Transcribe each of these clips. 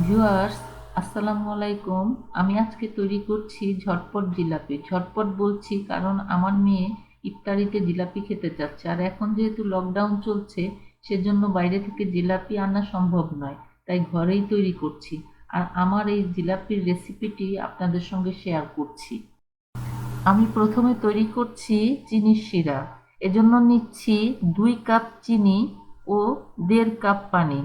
Viewers, আসসালামু আলাইকুম। আমি আজকে তৈরি করছি ঝটপট জিলাপি। ঝটপট বলছি কারণ আমার মেয়ে ইফতারিতে জিলাপি খেতে চাচ্ছে, আর এখন যেহেতু লকডাউন চলছে সেজন্য বাইরে থেকে জিলাপি আনা সম্ভব নয়, তাই ঘরেই তৈরি করছি। আর আমার এই জিলাপির রেসিপিটি আপনাদের সঙ্গে শেয়ার করছি। আমি প্রথমে তৈরি করছি চিনির শিরা। এজন্য নিচ্ছি 2 কাপ চিনি ও 1.5 কাপ পানি।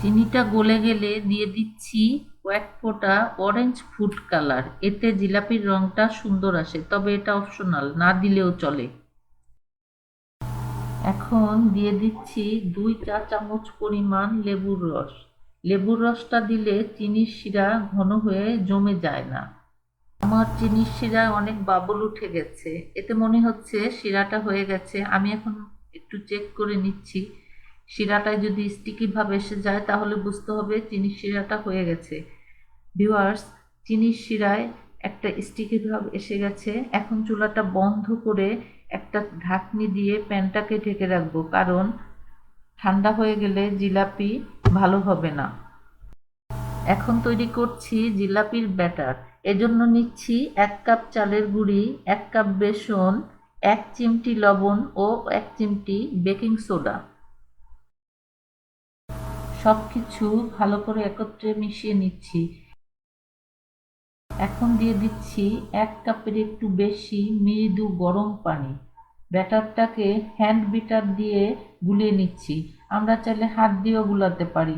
চিনিটা গলে গেলে দিয়ে দিচ্ছি কয়েক ফোঁটা অরেঞ্জ ফুড কালার। এতে জিলাপির রংটা সুন্দর আসে, তবে এটা অপশনাল, না দিলেও চলে। এখন দিয়ে দিচ্ছি 2 চা চামচ পরিমাণ লেবুর রস। লেবুর রসটা দিলে চিনির শিরা ঘন হয়ে জমে যায় না। আমার চিনির শিরায় অনেক বাবল উঠে গেছে, এতে মনে হচ্ছে শিরাটা হয়ে গেছে। আমি এখন একটু চেক করে নিচ্ছি। শিরাটায় যদি স্টিকি ভাব এসে যায় তাহলে বুঝতে হবে চিনির শিরাটা হয়ে গেছে। ভিউয়ার্স, চিনির শিরায় একটা স্টিকি ভাব এসে গেছে। এখন চুলাটা বন্ধ করে একটা ঢাকনি দিয়ে প্যানটাকে ঢেকে রাখবো, কারণ ঠান্ডা হয়ে গেলে জিলাপি ভালো হবে না। এখন তৈরি করছি জিলাপির ব্যাটার। এজন্য নিচ্ছি 1 কাপ চালের গুঁড়ি, 1 কাপ বেসন, 1 চিমটি লবণ ও 1 চিমটি বেকিং সোডা। সবকিছু ভালো করে একত্রে মিশিয়ে নিচ্ছি। এখন দিয়ে দিচ্ছি 1 কাপের একটু বেশি মৃদু গরম পানি। ব্যাটারটাকে হ্যান্ড বিটার দিয়ে গুলিয়ে নিচ্ছি। আমরা চাইলে হাত দিয়েও গুলাতে পারি।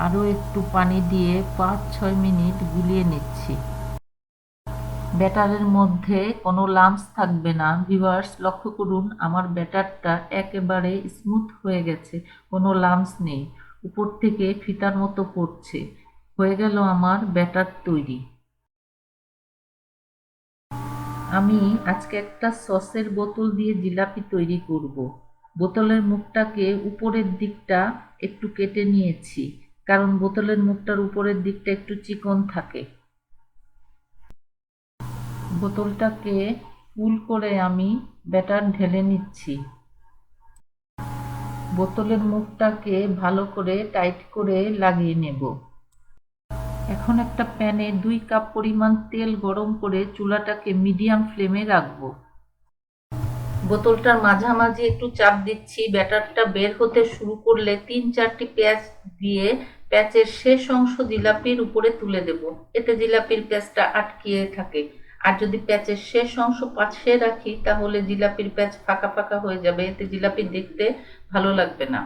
আরও একটু পানি দিয়ে 5-6 মিনিট গুলিয়ে নিচ্ছি। ব্যাটারের মধ্যে কোনো লাম্পস থাকবে না। ভিউয়ার্স, লক্ষ্য করুন আমার ব্যাটারটা একেবারে স্মুথ হয়ে গেছে, কোনো লাম্পস নেই। উপর থেকে ফিতার মতো পড়ছে। হয়ে গেল আমার ব্যাটার তৈরি। আমি আজকে একটা সসের বোতল দিয়ে জিলাপি তৈরি করব। বোতলের মুখটাকে উপরের দিকটা একটু কেটে নিয়েছি, কারণ বোতলের মুখটার উপরের দিকটা একটু চিকন থাকে। বোতলটাকে ফুল করে আমি ব্যাটার ঢেলে নিচ্ছি। বোতলের মুখটাকে ভালো করে টাইট করে লাগিয়ে নেব। এখন একটা প্যানে 2 কাপ পরিমাণ তেল গরম করে চুলাটাকে মিডিয়াম ফ্লেমে রাখবো। বোতলটার মাঝামাঝি একটু চাপ দিচ্ছি। ব্যাটারটা বের হতে শুরু করলে 3-4টি পেঁয়াজ দিয়ে প্যাঁচের শেষ অংশ জিলাপির উপরে তুলে দেব। এতে জিলাপির প্যাঁচটা আটকিয়ে থাকে। আর যদি প্যাঁচের শেষ অংশ পাশে রাখি তাহলে জিলাপির প্যাঁচ ফাঁকা ফাঁকা হয়ে যাবে, এতে জিলাপি দেখতে ভালো লাগবে না।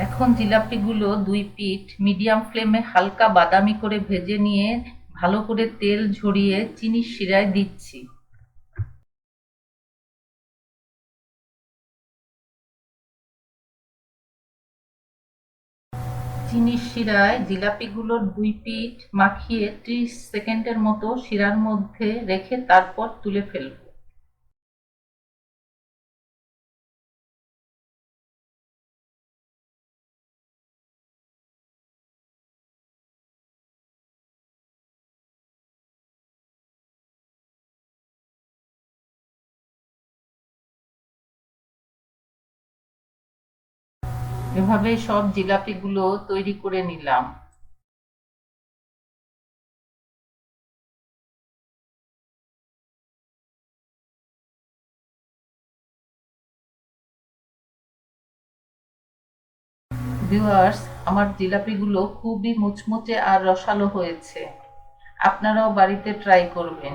এখন জিলাপিগুলো 2 পিঠ মিডিয়াম ফ্লেমে হালকা বাদামি করে ভেজে নিয়ে ভালো করে তেল ঝরিয়ে চিনির শিরায় দিচ্ছি। চিনির শিরায় জিলাপিগুলোর 2 পিঠ মাখিয়ে 30 সেকেন্ডের মতো শিরার মধ্যে রেখে তারপর তুলে ফেলব। এভাবেই সব জিলাপিগুলো তৈরি করে নিলাম। ভিউয়ার্স, আমার জিলাপিগুলো খুবই মুচমুচে আর রসালো হয়েছে। আপনারাও বাড়িতে ট্রাই করবেন।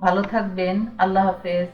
ভালো থাকবেন। আল্লাহ হাফেজ।